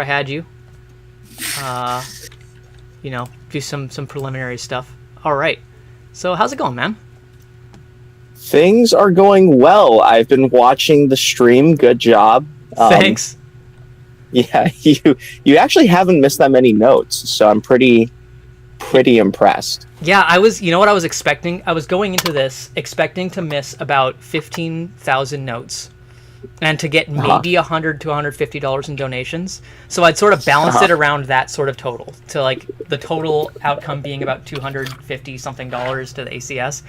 I had you, uh, do some preliminary stuff. All right. So how's it going, man? Things are going well. I've been watching the stream. Good job. Thanks. Yeah, you actually haven't missed that many notes, so I'm pretty impressed. Yeah, I was. You know what I was expecting? I was going into this expecting to miss about 15,000 notes, and to get Uh-huh. maybe $100 to $150 in donations. So I'd sort of balanced Uh-huh. it around that sort of total, to like the total outcome being about 250 something dollars to the ACS.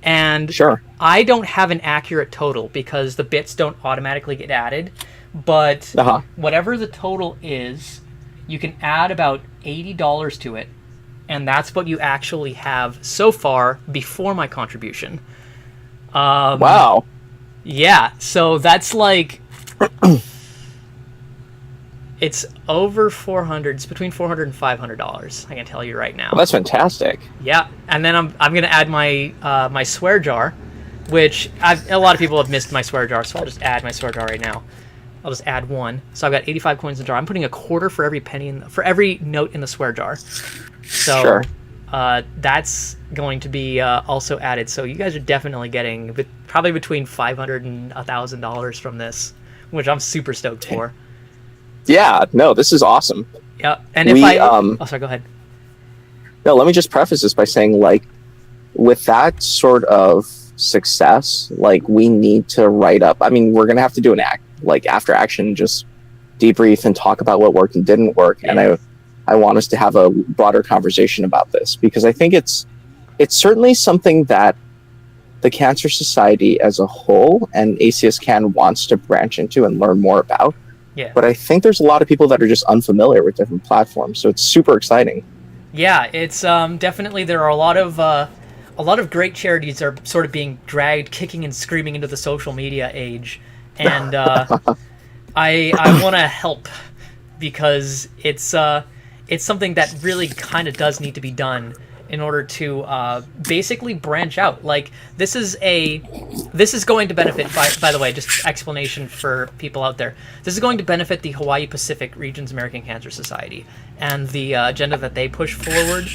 And Sure. I don't have an accurate total because the bits don't automatically get added. But Uh-huh. whatever the total is, you can add about $80 to it, and that's what you actually have so far before my contribution. Wow. Yeah, so that's like it's over 400. It's between 400 and $500. I can tell you right now. Well, that's fantastic. Yeah, and then I'm gonna add my my swear jar, which a lot of people have missed my swear jar, so I'll just add my swear jar right now. I'll just add one. So I've got 85 coins in the jar. I'm putting a quarter for every penny for every note in the swear jar. So Sure. that's going to be also added. So you guys are definitely getting probably between $500 and $1,000 from this, which I'm super stoked for. Yeah. No, this is awesome. Yeah, and if oh, sorry, go ahead. No, let me just preface this by saying, like, with that sort of success, like, we need to write up. I mean, we're gonna have to do an after action, just debrief and talk about what worked and didn't work. Yeah. And I want us to have a broader conversation about this, because I think it's certainly something that the Cancer Society as a whole and ACS CAN wants to branch into and learn more about. Yeah. But I think there's a lot of people that are just unfamiliar with different platforms, so it's super exciting. Yeah, it's definitely, there are a lot of great charities are sort of being dragged kicking and screaming into the social media age, and I want to help because it's something that really kind of does need to be done in order to basically branch out. Like, this is going to benefit, by the way, just explanation for people out there. This is going to benefit the Hawaii Pacific Region's American Cancer Society and the agenda that they push forward.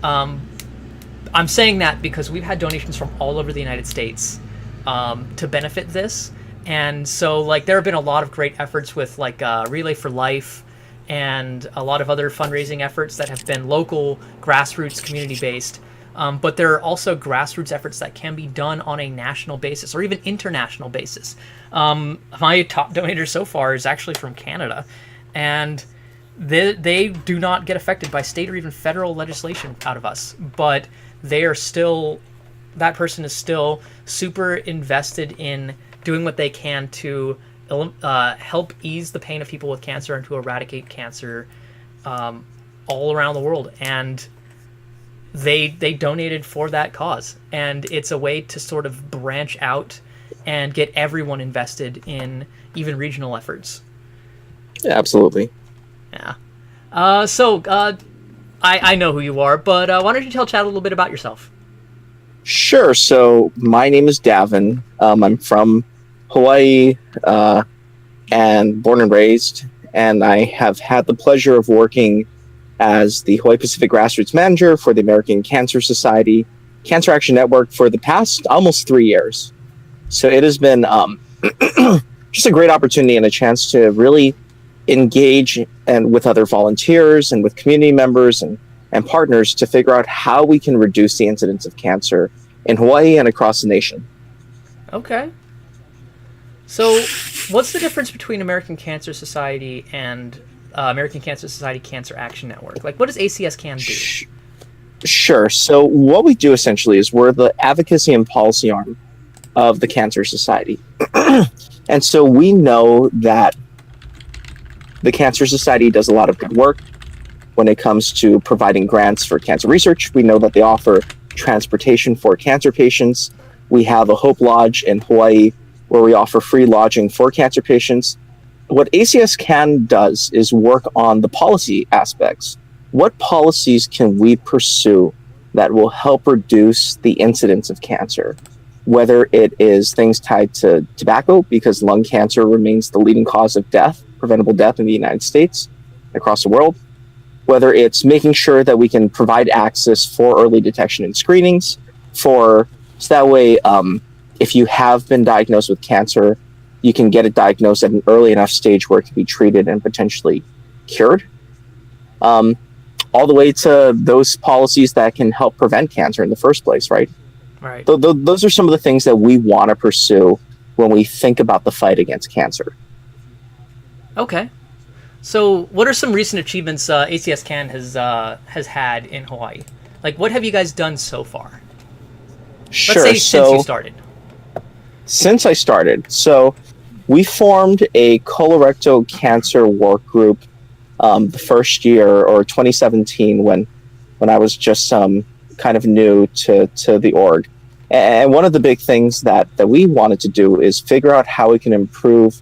I'm saying that because we've had donations from all over the United States to benefit this. And so, like, there have been a lot of great efforts with, like, Relay for Life and a lot of other fundraising efforts that have been local, grassroots, community-based. But there are also grassroots efforts that can be done on a national basis or even international basis. My top donator so far is actually from Canada, and they do not get affected by state or even federal legislation out of us, but that person is still super invested in doing what they can to help ease the pain of people with cancer and to eradicate cancer all around the world. And they donated for that cause, and it's a way to sort of branch out and get everyone invested in even regional efforts. Yeah, absolutely. Yeah. I know who you are, but why don't you tell Chad a little bit about yourself? Sure. So my name is Davin. I'm from Hawaii and born and raised, and I have had the pleasure of working as the Hawaii Pacific Grassroots Manager for the American Cancer Society Cancer Action Network for the past almost 3 years. So it has been just a great opportunity and a chance to really engage and with other volunteers and with community members and partners to figure out how we can reduce the incidence of cancer in Hawaii and across the nation. Okay. So, what's the difference between American Cancer Society and American Cancer Society Cancer Action Network? Like, what does ACS CAN do? Sure. So what we do essentially is we're the advocacy and policy arm of the Cancer Society. And so we know that the Cancer Society does a lot of good work when it comes to providing grants for cancer research. We know that they offer transportation for cancer patients. We have a Hope Lodge in Hawaii where we offer free lodging for cancer patients. What ACS CAN does is work on the policy aspects. What policies can we pursue that will help reduce the incidence of cancer? Whether it is things tied to tobacco, because lung cancer remains the leading cause of death, preventable death in the United States, across the world, whether it's making sure that we can provide access for early detection and screenings, so that way, if you have been diagnosed with cancer, you can get it diagnosed at an early enough stage where it can be treated and potentially cured. All the way to those policies that can help prevent cancer in the first place, right? Right. Those are some of the things that we want to pursue when we think about the fight against cancer. Okay. So, what are some recent achievements ACS CAN has had in Hawaii? Like, what have you guys done so far? Sure. Let's say since you started. Since I started, so we formed a colorectal cancer work group the first year, or 2017, when I was just kind of new to the org. And one of the big things that we wanted to do is figure out how we can improve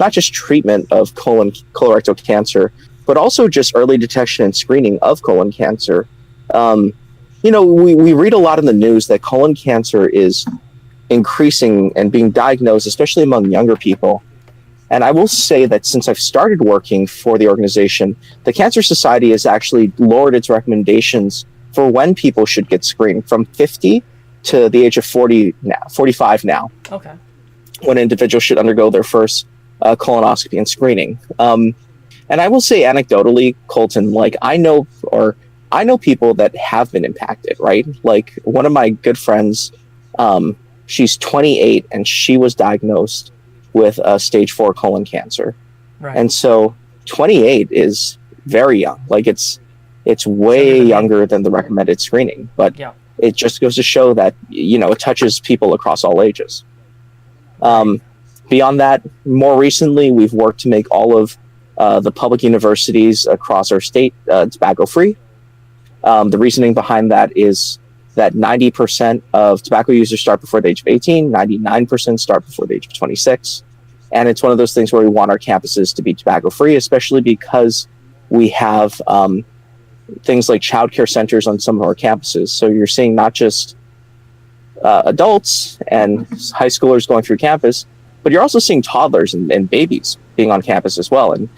not just treatment of colorectal cancer, but also just early detection and screening of colon cancer. We read a lot in the news that colon cancer is increasing and being diagnosed, especially among younger people. And I will say that since I've started working for the organization, the Cancer Society has actually lowered its recommendations for when people should get screened from 50 to the age of 45 now. Okay. When individuals should undergo their first colonoscopy and screening. And I will say anecdotally, Colton, like I know people that have been impacted, right? Like one of my good friends, she's 28 and she was diagnosed with stage 4 colon cancer. Right. And so 28 is very young. Like it's way younger than the recommended screening, but yeah. It just goes to show that, it touches people across all ages. Beyond that, more recently, we've worked to make all of the public universities across our state tobacco-free. The reasoning behind that is that 90% of tobacco users start before the age of 18, 99% start before the age of 26. And it's one of those things where we want our campuses to be tobacco-free, especially because we have things like childcare centers on some of our campuses. So you're seeing not just adults and high schoolers going through campus, but you're also seeing toddlers and babies being on campus as well. And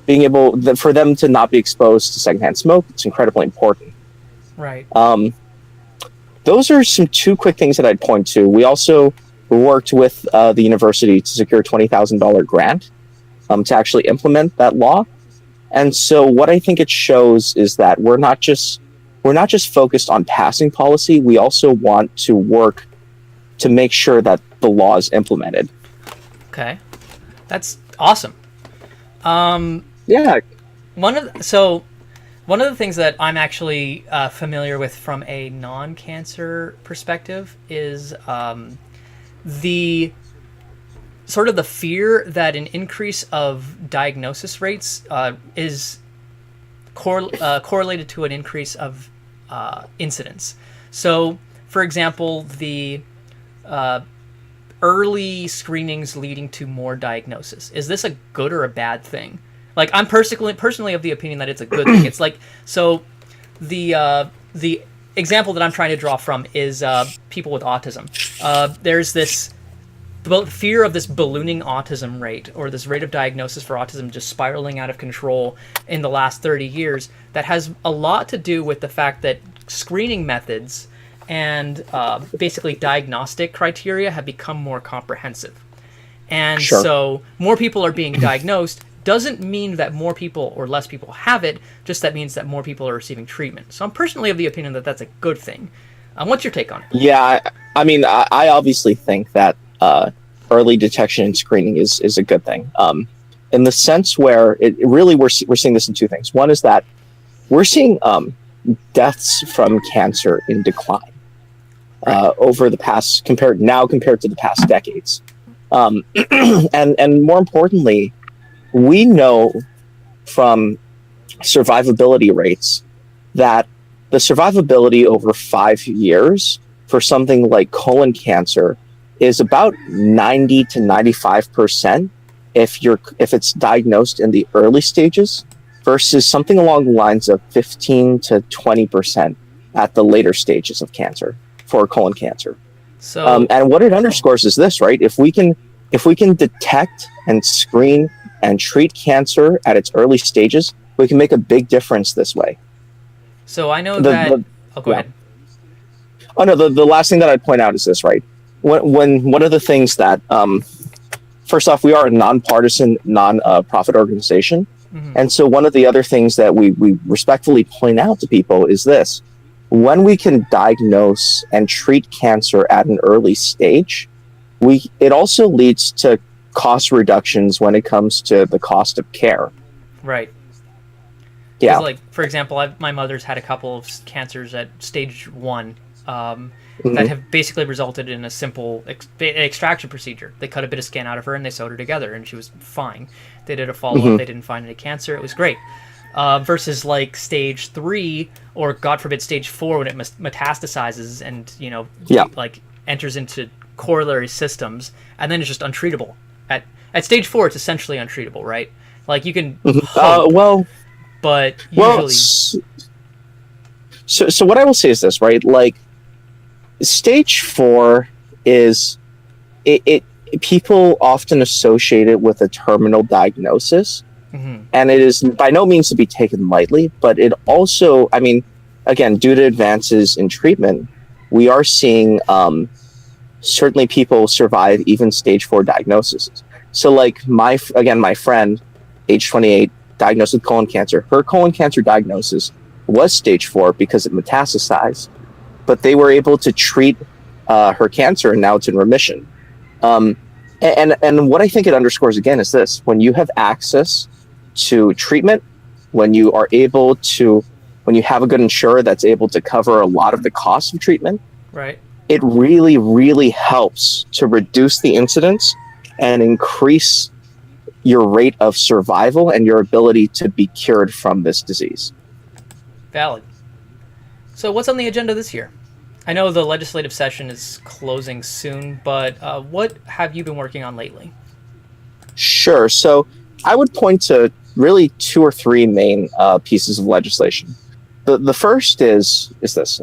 being able for them to not be exposed to secondhand smoke, it's incredibly important. Right. Those are two quick things that I'd point to. We also worked with the university to secure a $20,000 grant to actually implement that law. And so what I think it shows is that we're not just focused on passing policy. We also want to work to make sure that the law is implemented. Okay, that's awesome. Yeah. One of the things that I'm actually familiar with from a non-cancer perspective is the sort of the fear that an increase of diagnosis rates is correlated to an increase of incidence. So, for example, the early screenings leading to more diagnosis. Is this a good or a bad thing? Like, I'm personally of the opinion that it's a good thing. It's like, so the example that I'm trying to draw from is people with autism. There's this fear of this ballooning autism rate, or this rate of diagnosis for autism just spiraling out of control in the last 30 years. That has a lot to do with the fact that screening methods and basically diagnostic criteria have become more comprehensive. And Sure. So more people are being diagnosed doesn't mean that more people or less people have it, just that means that more people are receiving treatment. So I'm personally of the opinion that that's a good thing. What's your take on it? Yeah, I mean, I obviously think that early detection and screening is a good thing. In the sense where it really we're seeing this in two things. One is that we're seeing deaths from cancer in decline over the past compared to the past decades, and more importantly, we know from survivability rates that the survivability over 5 years for something like colon cancer is about 90 to 95% if it's diagnosed in the early stages, versus something along the lines of 15 to 20% at the later stages of cancer for colon cancer. So, and what it underscores is this, right? If we can detect and screen and treat cancer at its early stages, we can make a big difference this way. So I know that. Oh, go ahead. Oh no, the last thing that I'd point out is this, right? When one of the things that, first off, we are a nonpartisan, non-profit organization. Mm-hmm. And so one of the other things that we respectfully point out to people is this: when we can diagnose and treat cancer at an early stage, it also leads to cost reductions when it comes to the cost of care. Right. Yeah. Like, for example, my mother's had a couple of cancers at stage 1 that have basically resulted in a simple extraction procedure. They cut a bit of skin out of her and they sewed her together, and she was fine. They did a follow-up. They didn't find any cancer. It was great. Versus like stage 3 or, God forbid, stage 4, when it metastasizes and, like enters into corollary systems, and then it's just untreatable. At stage 4, it's essentially untreatable, right? Like, you can hope, but usually... So what I will say is this, right? Like, stage 4 is... It people often associate it with a terminal diagnosis, and it is by no means to be taken lightly, but it also, I mean, again, due to advances in treatment, we are seeing certainly people survive even stage 4 diagnoses. So like my friend, age 28, diagnosed with colon cancer. Her colon cancer diagnosis was stage 4 because it metastasized, but they were able to treat her cancer, and now it's in remission. And what I think it underscores again is this: when you have access to treatment, when you have a good insurer that's able to cover a lot of the cost of treatment, right, it really, really helps to reduce the incidence and increase your rate of survival and your ability to be cured from this disease. Valid. So what's on the agenda this year? I know the legislative session is closing soon, but what have you been working on lately? Sure. So I would point to really 2 or 3 main pieces of legislation. The first is this.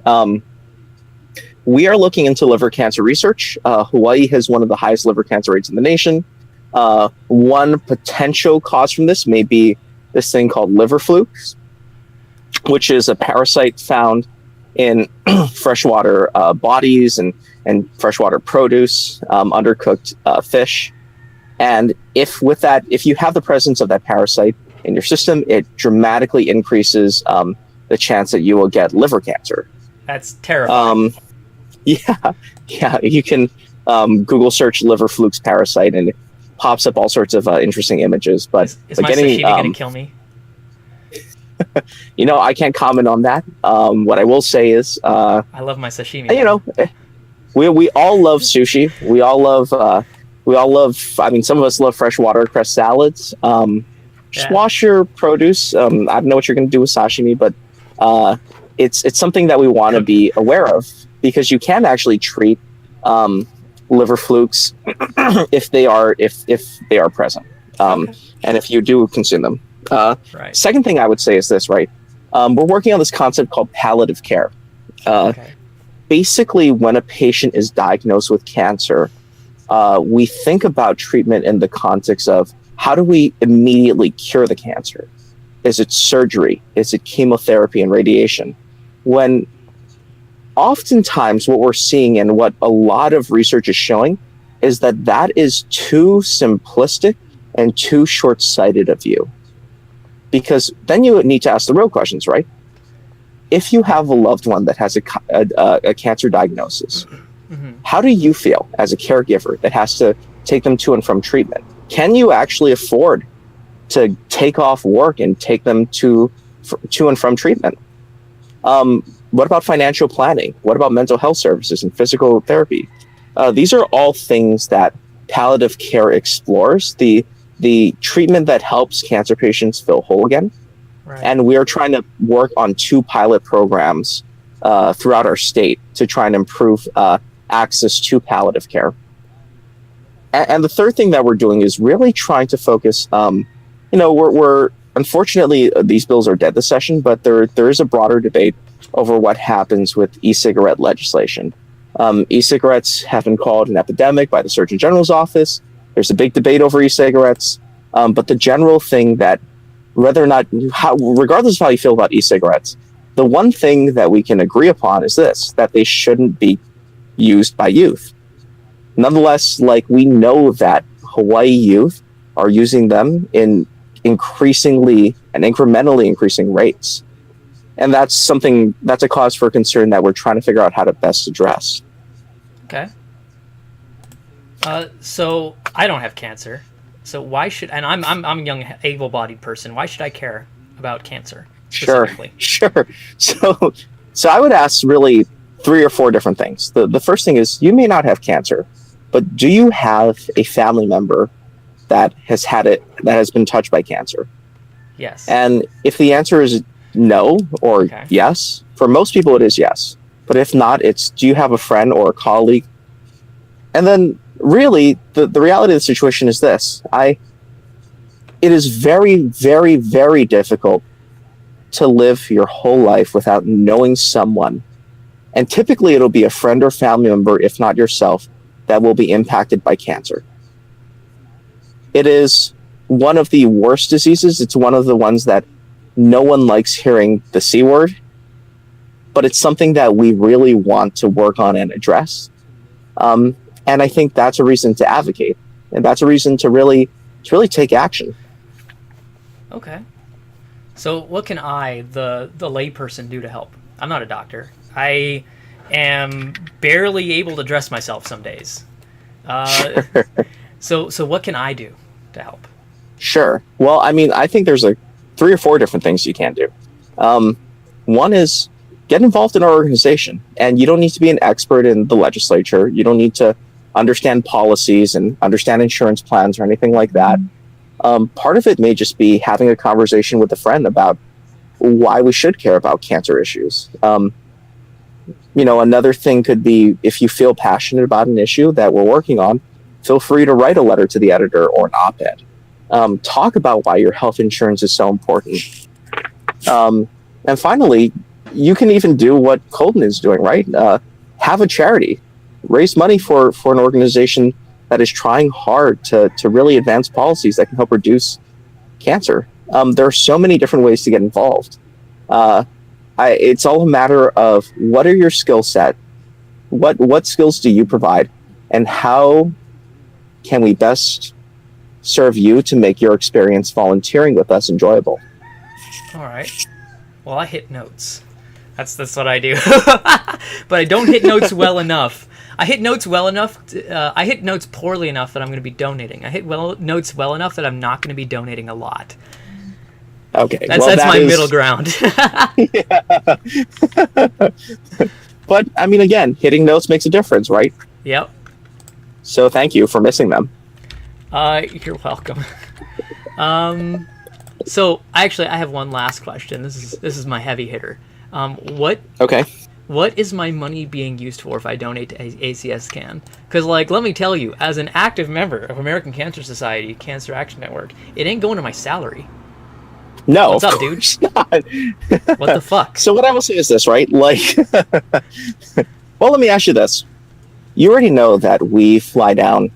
We are looking into liver cancer research. Hawaii has one of the highest liver cancer rates in the nation. One potential cause from this may be this thing called liver flukes, which is a parasite found in freshwater bodies and freshwater produce, undercooked fish. And if you have the presence of that parasite in your system, it dramatically increases the chance that you will get liver cancer. That's terrifying. Yeah. You can Google search liver flukes parasite, and it pops up all sorts of interesting images. But is my sashimi going to kill me? I can't comment on that. What I will say is, I love my sashimi. We all love sushi. We all love. I mean, some of us love freshwater cress salads. Just wash your produce. I don't know what you're going to do with sashimi, but it's something that we want to be aware of, because you can actually treat liver flukes if they are present, and if you do consume them. Right. Second thing I would say is this, right? We're working on this concept called palliative care. Basically, when a patient is diagnosed with cancer, we think about treatment in the context of how do we immediately cure the cancer? Is it surgery? Is it chemotherapy and radiation? When oftentimes what we're seeing and what a lot of research is showing is that is too simplistic and too short-sighted of you. Because then you need to ask the real questions, right? If you have a loved one that has a cancer diagnosis, how do you feel as a caregiver that has to take them to and from treatment? Can you actually afford to take off work and take them to and from treatment? What about financial planning? What about mental health services and physical therapy? These are all things that palliative care explores. The treatment that helps cancer patients feel whole again. Right. And we are trying to work on 2 pilot programs throughout our state to try and improve access to palliative care. And the third thing that we're doing is really trying to focus, we're unfortunately, these bills are dead this session, but there is a broader debate over what happens with e-cigarette legislation. E-cigarettes have been called an epidemic by the Surgeon General's office. There's a big debate over e-cigarettes, but the general thing that whether or not, regardless of how you feel about e-cigarettes, the one thing that we can agree upon is this, that they shouldn't be used by youth. Nonetheless, like, we know that Hawaii youth are using them in increasingly and incrementally increasing rates. And that's a cause for concern that we're trying to figure out how to best address. Okay. So I don't have cancer. So why should, and I'm a young, able-bodied person. Why should I care about cancer specifically? Sure. So I would ask really 3 or 4 different things. The first thing is, you may not have cancer, but do you have a family member that has had it, that has been touched by cancer? Yes. And if the answer is no or yes, for most people it is yes. But if not, it's, do you have a friend or a colleague? And then really, the reality of the situation is this. It is very, very, very difficult to live your whole life without knowing someone. And typically it'll be a friend or family member, if not yourself, that will be impacted by cancer. It is one of the worst diseases. It's one of the ones that no one likes hearing the C word, but it's something that we really want to work on and address. And I think that's a reason to advocate, and that's a reason to really take action. Okay. So what can I, the layperson, do to help? I'm not a doctor. I am barely able to dress myself some days. So what can I do to help? Sure. Well, I mean, I think there's 3 or 4 different things you can do. One is get involved in our organization, and you don't need to be an expert in the legislature. You don't need to understand policies and understand insurance plans or anything like that. Part of it may just be having a conversation with a friend about why we should care about cancer issues. Another thing could be, if you feel passionate about an issue that we're working on, feel free to write a letter to the editor or an op-ed. Talk about why your health insurance is so important. And finally, you can even do what Colton is doing, right? Have a charity. Raise money for an organization that is trying hard to really advance policies that can help reduce cancer. There are so many different ways to get involved. It's all a matter of, what are your skill set? What skills do you provide? And how can we best serve you to make your experience volunteering with us enjoyable? All right. Well, I hit notes. That's what I do. But I don't hit notes well enough. I hit notes well enough. I hit notes poorly enough that I'm going to be donating. I hit notes well enough that I'm not going to be donating a lot. Okay. That's my middle ground. But, I mean, again, hitting notes makes a difference, right? Yep. So thank you for missing them. You're welcome. So actually, I have one last question. This is my heavy hitter. What is my money being used for if I donate to ACS CAN? Because, let me tell you, as an active member of American Cancer Society Cancer Action Network, it ain't going to my salary. No, what's up, dude? What the fuck? So what I will say is this, right? Well, let me ask you this. You already know that we fly down.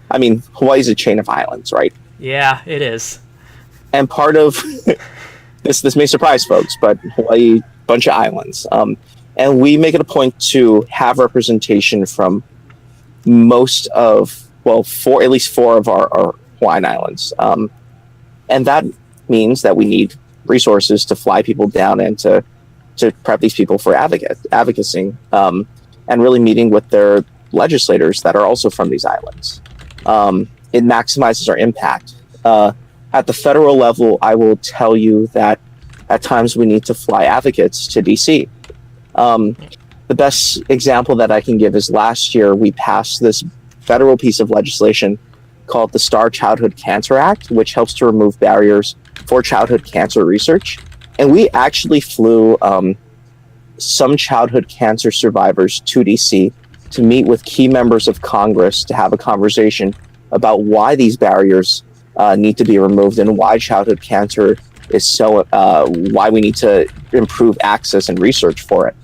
I mean, Hawaii's a chain of islands, right? Yeah, it is. And part of this may surprise folks, but Hawaii, bunch of islands. And we make it a point to have representation from most of, at least four of our Hawaiian islands. And that means that we need resources to fly people down and to prep these people for advocacy, and really meeting with their legislators that are also from these islands. It maximizes our impact. At the federal level, I will tell you that at times we need to fly advocates to DC. The best example that I can give is last year we passed this federal piece of legislation called the Star Childhood Cancer Act, which helps to remove barriers for childhood cancer research. And we actually flew some childhood cancer survivors to DC to meet with key members of Congress to have a conversation about why these barriers need to be removed and why childhood cancer is so, why we need to improve access and research for it.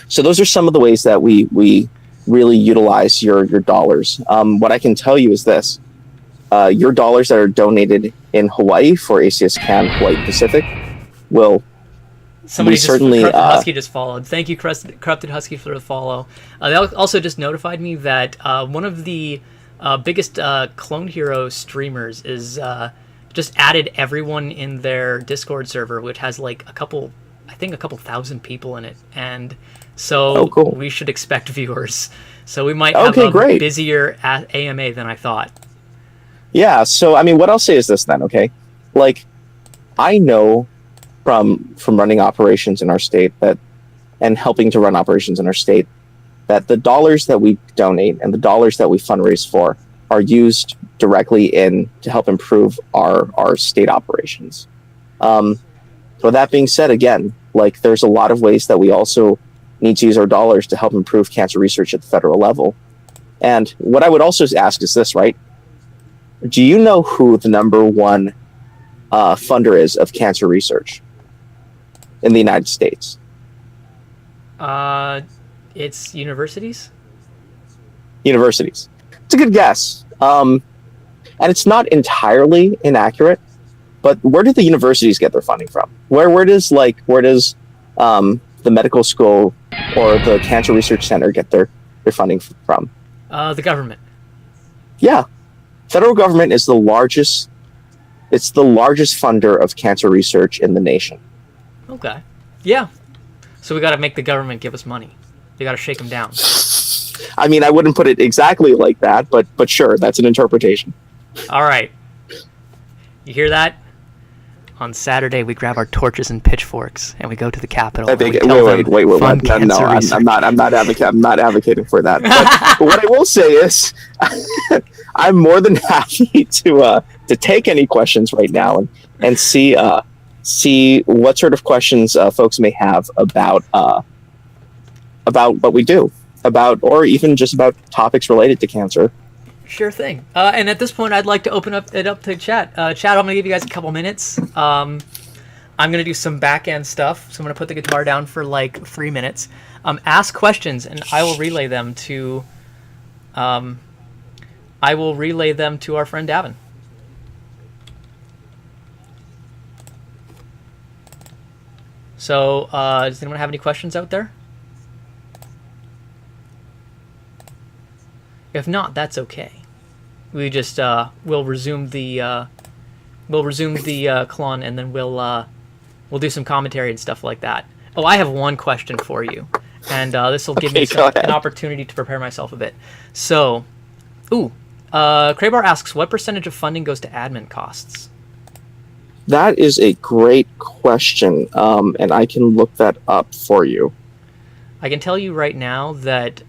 So those are some of the ways that we really utilize your dollars. What I can tell you is this. your dollars that are donated in Hawaii for ACS CAN Hawaii Pacific will Somebody certainly Corrupted Husky just followed. Thank you, Corrupted Husky, for the follow. They also just notified me that one of the biggest Clone Hero streamers is just added everyone in their Discord server, which has like a couple thousand people in it, and so cool. we should expect viewers. So we might have a great. busier AMA than I thought. Yeah, so I mean, what I'll say is this then, okay? Like, I know from running operations in our state and helping to run operations in our state, that the dollars that we donate and the dollars that we fundraise for are used directly to help improve our state operations. So that being said, again, like, there's a lot of ways that we also need to use our dollars to help improve cancer research at the federal level. And what I would also ask is this, right? Do you know who the number one funder is of cancer research in the United States? It's universities. Universities. It's a good guess. And it's not entirely inaccurate, but where do the universities get their funding from? Where does the medical school or the Cancer Research Center get their funding from? The government. Yeah. Federal government is the largest funder of cancer research in the nation. Okay. Yeah. So we got to make the government give us money. We got to shake them down. I mean, I wouldn't put it exactly like that, but sure, that's an interpretation. All right. You hear that? On Saturday, we grab our torches and pitchforks and we go to the Capitol. Wait. I'm not advocating for that. But what I will say is, I'm more than happy to take any questions right now and see what sort of questions folks may have about what we do, or even just about topics related to cancer. Sure thing. And at this point, I'd like to open it up to chat. Chat, I'm going to give you guys a couple minutes. I'm going to do some back-end stuff, so I'm going to put the guitar down for like 3 minutes. Ask questions, and I will relay them to our friend Davin. So, does anyone have any questions out there? If not, that's okay. We just we'll resume the clone, and then we'll do some commentary and stuff like that. Oh, I have one question for you, and this will give me an opportunity to prepare myself a bit. So, Craybar asks, what percentage of funding goes to admin costs? That is a great question, and I can look that up for you. I can tell you right now that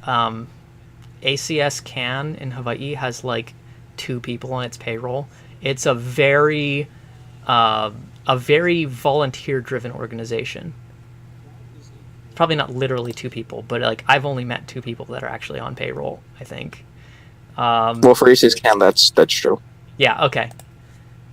ACS CAN in Hawaii has like 2 people on its payroll. It's a very volunteer-driven organization. Probably not literally 2 people, but like I've only met 2 people that are actually on payroll, I think. Well, for ACS CAN, that's true. Yeah. Okay.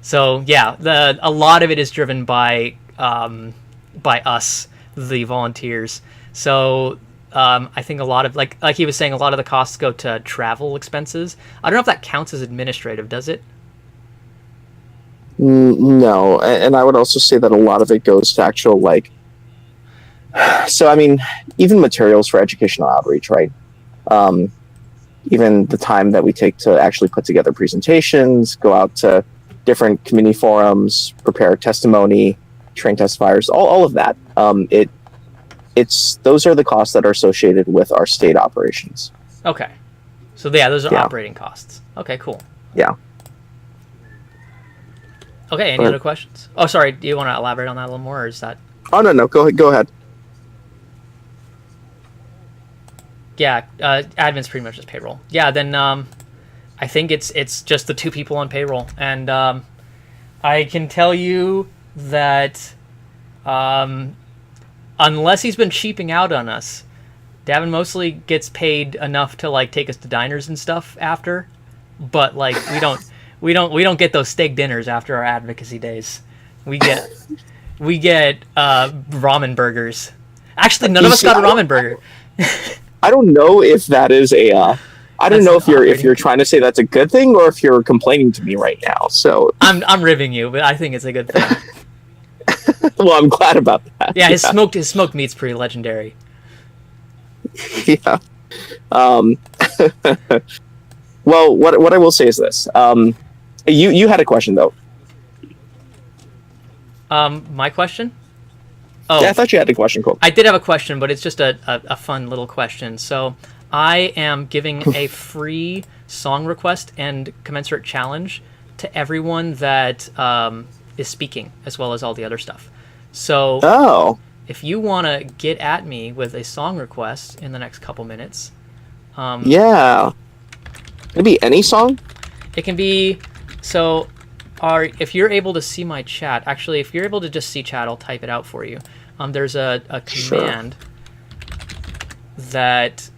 So yeah, a lot of it is driven by us, the volunteers. So I think a lot of like he was saying, a lot of the costs go to travel expenses. I don't know if that counts as administrative, does it? No, and I would also say that a lot of it goes to actual so I mean, even materials for educational outreach, right? Even the time that we take to actually put together presentations, go out to different community forums, prepare testimony, train testifiers, all of that. Those are the costs that are associated with our state operations. Okay. So yeah, those are operating costs. Okay, cool. Yeah. Okay, any other questions? Oh, sorry, do you want to elaborate on that a little more, or is that... Oh, no, go ahead. Yeah, admin's pretty much just payroll. Yeah, then I think it's just the 2 people on payroll. And I can tell you that unless he's been cheaping out on us, Davin mostly gets paid enough to like take us to diners and stuff after, but like we don't get those steak dinners after our advocacy days. We get ramen burgers. Actually, none of us got a ramen burger. I don't know if that is I I don't know if you're rating. trying to say that's a good thing or if you're complaining to me right now. So I'm ribbing you, but I think it's a good thing. well, I'm glad about that. Yeah, his smoked meat's pretty legendary. Yeah. Well, what I will say is this. You had a question though. My question? Oh, Yeah, I thought you had a question, Cole. I did have a question, but it's just a fun little question. So I am giving a free song request and commensurate challenge to everyone that is speaking, as well as all the other stuff. So Oh, if you want to get at me with a song request in the next couple minutes, yeah. Maybe any song? it can be so. If you're able to see my chat, actually, if you're able to just see chat, I'll type it out for you. There's a command that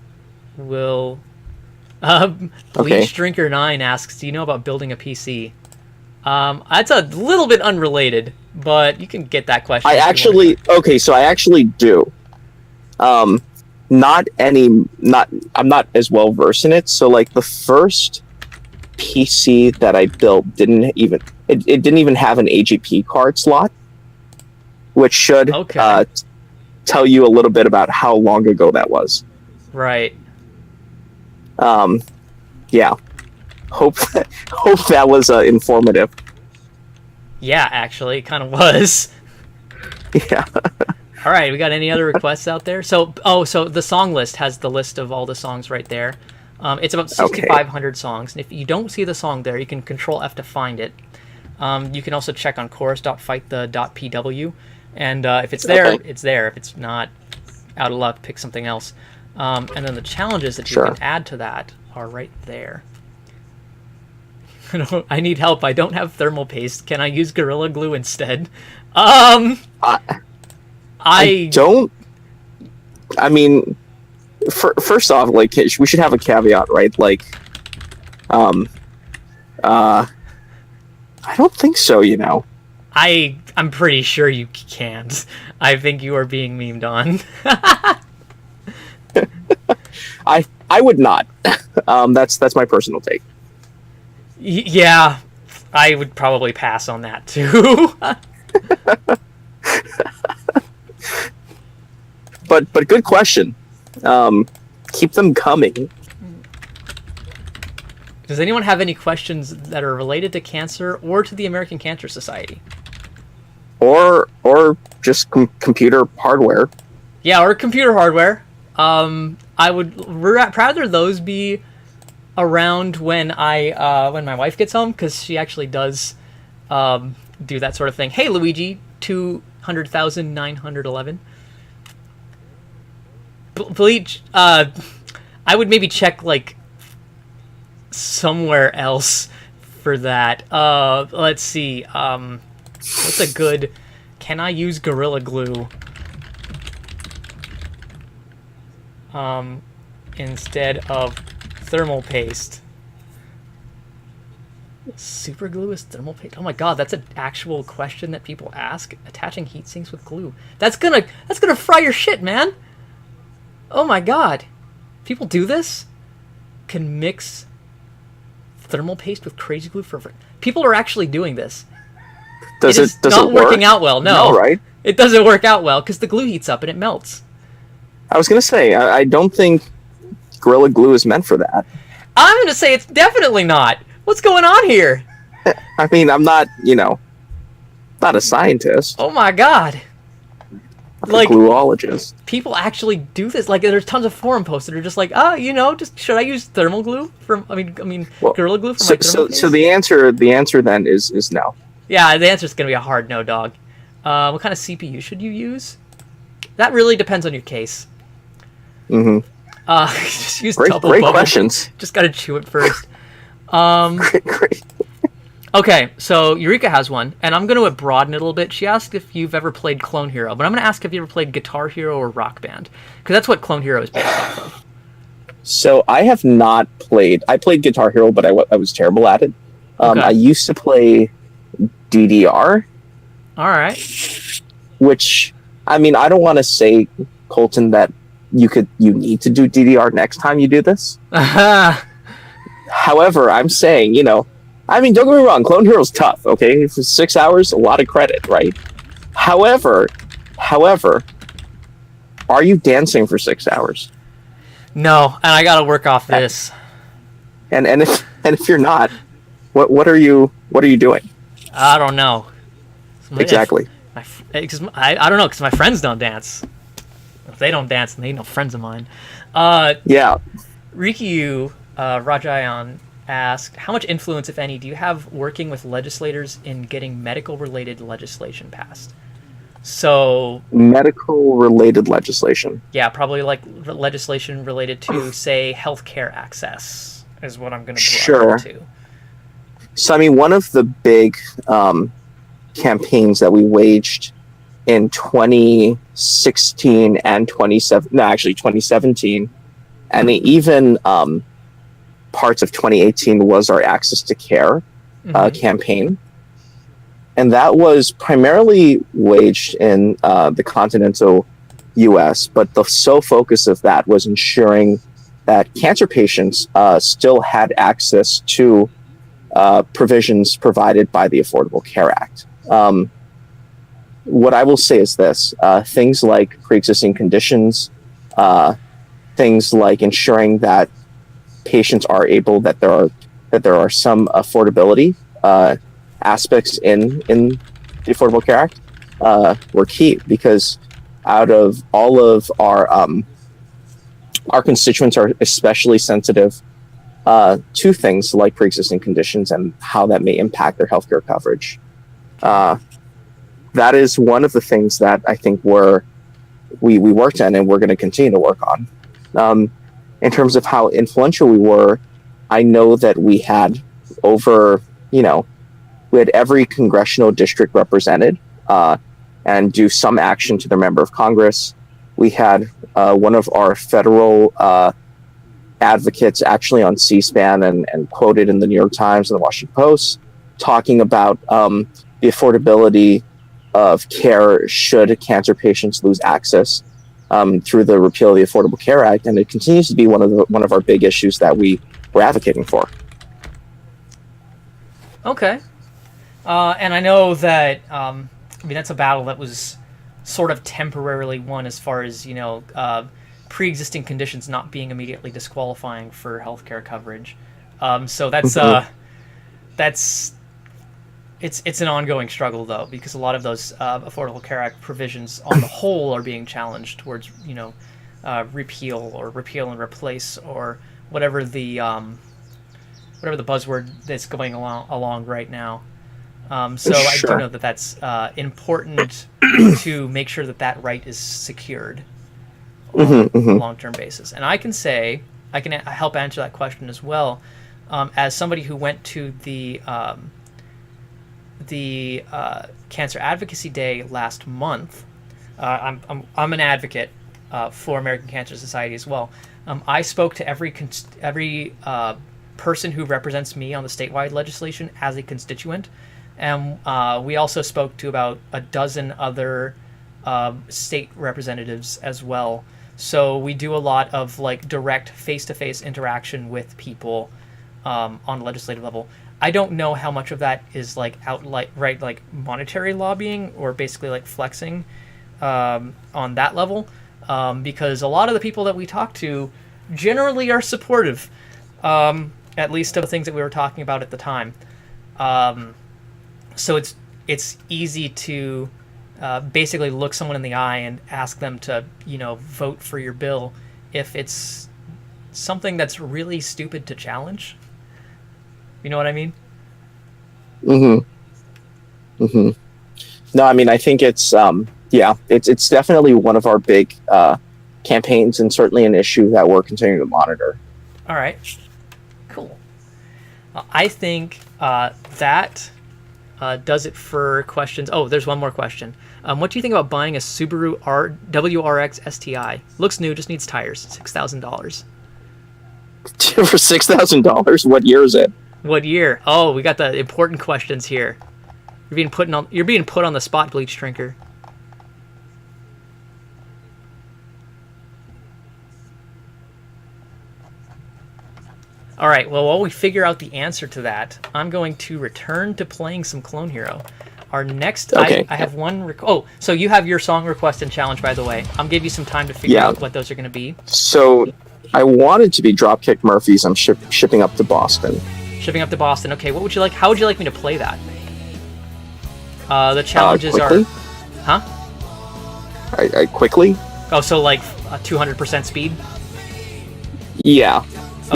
will. Bleach Drinker 9 asks, "Do you know about building a PC?" That's a little bit unrelated, but you can get that question. I actually do. I'm not as well versed in it. So like the first PC that I built didn't even have an AGP card slot, which should tell you a little bit about how long ago that was. Right. Yeah. Hope that was informative. Yeah, actually, it kind of was. Yeah. All right, we got any other requests out there? So the song list has the list of all the songs right there. It's about 6,500 songs, and if you don't see the song there, you can Control F to find it. You can also check on chorus.fightthe.pw, and if it's there, it's there. If it's not, out of luck, pick something else. And then the challenges that you can add to that are right there. I need help. I don't have thermal paste. Can I use Gorilla Glue instead? I don't. I mean, first off, like we should have a caveat, right? Like, I don't think so. You know. I'm pretty sure you can't. I think you are being memed on. I would not. That's my personal take. Yeah, I would probably pass on that too. But good question. Keep them coming. Does anyone have any questions that are related to cancer or to the American Cancer Society? Or just computer hardware. Yeah, or computer hardware. I would rather those be around when when my wife gets home, because she actually does do that sort of thing. Hey, Luigi, 200,911. Bleach. I would maybe check like somewhere else for that. Let's see. What's a good? Can I use Gorilla Glue? Instead of thermal paste. Super glue is thermal paste. Oh my god, that's an actual question that people ask. Attaching heat sinks with glue. That's gonna fry your shit, man. Oh my god. People do this? Can mix thermal paste with crazy glue for people are actually doing this. Does it not work? working out well, no. No, right? It doesn't work out well because the glue heats up and it melts. I was gonna say, I don't think Gorilla Glue is meant for that. I'm gonna say it's definitely not. What's going on here? I mean, I'm not, not a scientist. Oh my god. I'm a gluologist. People actually do this. Like, there's tons of forum posts that are just like, just should I use thermal glue Gorilla Glue for my thermal paste? So the answer then is no. Yeah, the answer is gonna be a hard no, dog. What kind of CPU should you use? That really depends on your case. Mm-hmm. Just use great double bubble. Questions. Just gotta chew it first. Great. Okay, so Eureka has one, and I'm going to broaden it a little bit. She asked if you've ever played Clone Hero, but I'm going to ask if you ever played Guitar Hero or Rock Band, because that's what Clone Hero is based off of. So I have not played. I played Guitar Hero, but I was terrible at it. Okay. I used to play DDR. All right. Which, I mean, I don't want to say, Colton, that you need to do DDR next time you do this. However, I'm saying, I mean, don't get me wrong, Clone Hero's tough, okay? For 6 hours, a lot of credit, right? However, however, are you dancing for 6 hours? No, and I gotta work off this. And if you're not, what are you doing? I don't know. If Exactly. I don't know, because my friends don't dance. If they don't dance, then they ain't no friends of mine. Yeah. Rikiu Rajayan asked, how much influence, if any, do you have working with legislators in getting medical-related legislation passed? So, Medical related legislation. yeah, probably like legislation related to, say, healthcare access is what I'm going to Sure. to. So, I mean, one of the big campaigns that we waged in 2016 and 2017, and even parts of 2018 was our Access to Care campaign. And that was primarily waged in the continental U.S., but the sole focus of that was ensuring that cancer patients still had access to provisions provided by the Affordable Care Act. What I will say is this: things like pre-existing conditions, things like ensuring that patients are able, that there are some affordability aspects in the Affordable Care Act were key, because out of all of our constituents are especially sensitive to things like pre-existing conditions and how that may impact their healthcare coverage. That is one of the things that I think we worked on, and we're going to continue to work on. In terms of how influential we were, I know that we had we had every congressional district represented and do some action to their member of Congress. We had one of our federal advocates actually on C-SPAN and quoted in the New York Times and the Washington Post talking about the affordability of care should cancer patients lose access through the repeal of the Affordable Care Act, and it continues to be one of our big issues that we're advocating for. Okay. And I know that, that's a battle that was sort of temporarily won, as far as, pre-existing conditions not being immediately disqualifying for healthcare coverage. So that's it's an ongoing struggle, though, because a lot of those Affordable Care Act provisions on the whole are being challenged towards, repeal and replace, or whatever the buzzword that's going along right now. So Sure. I do know that that's important to make sure that right is secured on a long-term basis. And I can help answer that question as well, as somebody who went to the Cancer Advocacy Day last month. I'm an advocate for American Cancer Society as well. I spoke to every person who represents me on the statewide legislation as a constituent. And we also spoke to about a dozen other state representatives as well. So we do a lot of direct face-to-face interaction with people on the legislative level. I don't know how much of that is outright monetary lobbying, or basically flexing on that level, because a lot of the people that we talk to generally are supportive, at least of the things that we were talking about at the time. So it's easy to basically look someone in the eye and ask them to vote for your bill if it's something that's really stupid to challenge. You know what I mean? No, I mean, I think it's it's definitely one of our big campaigns, and certainly an issue that we're continuing to monitor. All right, cool. I think that does it for questions. Oh, there's one more question. What do you think about buying a Subaru WRX STI? Looks new, just needs tires. $6,000. For $6,000? What year is it? What year? Oh, we got the important questions here. You're being put on the spot, Bleach Drinker. All right. Well, while we figure out the answer to that, I'm going to return to playing some Clone Hero. Our next, Okay. I have one. So you have your song request and challenge, by the way. I'll give you some time to figure out what those are going to be. So I wanted to be Dropkick Murphys. I'm shipping up to Boston. Shipping up to Boston. Okay. What would you like? How would you like me to play that? The challenges are, quickly? huh? I quickly? Oh, so like 200% speed. Yeah.